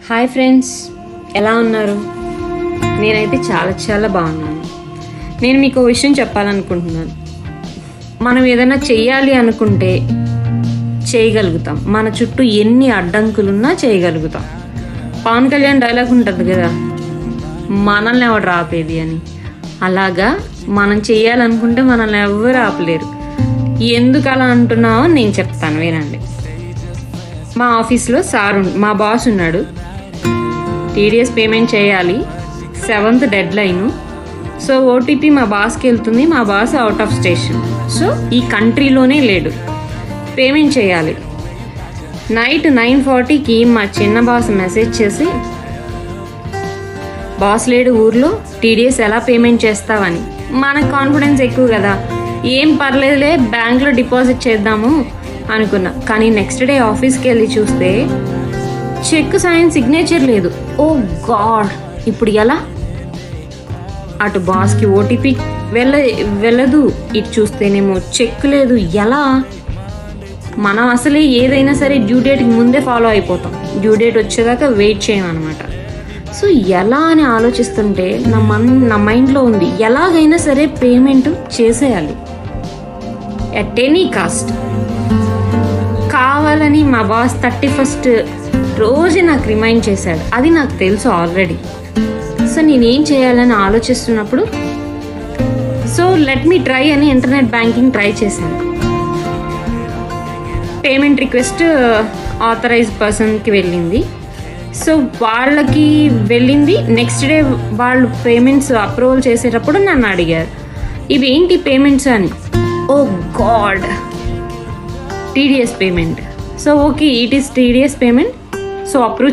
Hi friends, ఎలా ఉన్నారు? నేనైతే చాలా బాగున్నాను. నేను మీకు ఒక విషయం చెప్పాలనుకుంటున్నాను. మనం ఏదైనా చెయ్యాలి అనుకుంటే చేయగలుగుతాం. మన చుట్టూ ఎన్ని అడ్డంకులున్నా చేయగలుగుతాం. పవన్ కళ్యాణ్ డైలాగ్ ఉంటుంది కదా, మనల్ని ఎవడు ఆపేది అని. అలాగా మనం చెయ్యాలనుకుంటే మనల్ని ఎవరు ఆపలేరు. ఎందుకు అలా అంటున్నావో నేను చెప్తాను, వినండి. మా ఆఫీస్లో మా బాస్ ఉన్నాడు. టీడీఎస్ పేమెంట్ చేయాలి, 7th dead line. So OTP మా బాస్కి వెళ్తుంది. మా boss out of station, so ఈ కంట్రీలోనే లేడు. పేమెంట్ చేయాలి. నైట్ 9:40కి మా చిన్న బాస్ మెసేజ్ చేసి, బాస్ లేడు ఊర్లో, టీడీఎస్ ఎలా పేమెంట్ చేస్తావని. మనకు కాన్ఫిడెన్స్ ఎక్కువ కదా, ఏం పర్లేదులే బ్యాంక్లో డిపాజిట్ చేద్దాము అనుకున్నా. కానీ నెక్స్ట్ డే ఆఫీస్కి వెళ్ళి చూస్తే చెక్ సైన్ సిగ్నేచర్ లేదు. ఓ గాడ్, ఇప్పుడు ఎలా? అటు బాస్కి ఓటీపీ వెళ్ళదు, ఇటు చూస్తేనేమో చెక్ లేదు. ఎలా? మనం అసలే ఏదైనా సరే డ్యూ డేట్కి ముందే ఫాలో అయిపోతాం. డ్యూ డేట్ వచ్చేదాకా వెయిట్ చేయమన్నమాట. సో ఎలా అని ఆలోచిస్తుంటే నా మైండ్లో ఉంది, ఎలాగైనా సరే పేమెంట్ చేసేయాలి ఎట్ ఎనీ కాస్ట్. కావాలని మా బాస్ 31st రోజు నాకు రిమైండ్ చేశాడు. అది నాకు తెలుసు ఆల్రెడీ. సో నేనేం చేయాలని ఆలోచిస్తున్నప్పుడు, సో లెట్ మీ ట్రై అని ఇంటర్నెట్ బ్యాంకింగ్ ట్రై చేశాను. పేమెంట్ రిక్వెస్ట్ ఆథరైజ్డ్ పర్సన్కి వెళ్ళింది. సో వాళ్ళకి వెళ్ళింది. నెక్స్ట్ డే వాళ్ళు పేమెంట్స్ అప్రూవల్ చేసేటప్పుడు నన్ను అడిగారు, ఇవేంటి పేమెంట్స్ అని. Oh god, TDS payment. So okay, it is TDS payment. So approve